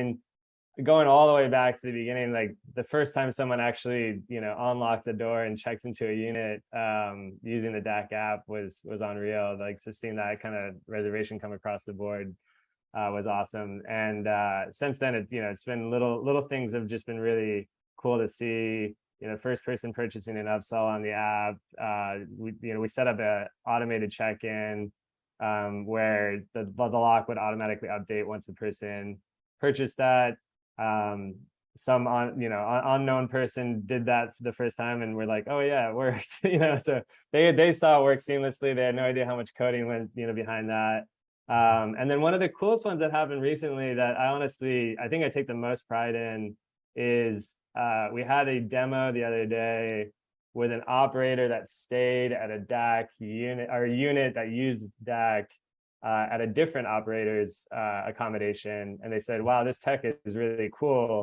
mean, going all the way back to the beginning, like the first time someone actually, unlocked the door and checked into a unit using the Dack app was unreal. Like, so seeing that kind of reservation come across the board was awesome. And since then, it's been little things have just been really cool to see. First person purchasing an upsell on the app. We set up a automated check-in where the lock would automatically update once a person purchased that. Some unknown person did that for the first time and we're like, oh yeah, it worked. So they saw it work seamlessly. They had no idea how much coding went behind that. And then one of the coolest ones that happened recently that I think I take the most pride in is we had a demo the other day with an operator that stayed at a Dack unit, or a unit that used Dack at a different operator's accommodation. And they said, wow, this tech is really cool.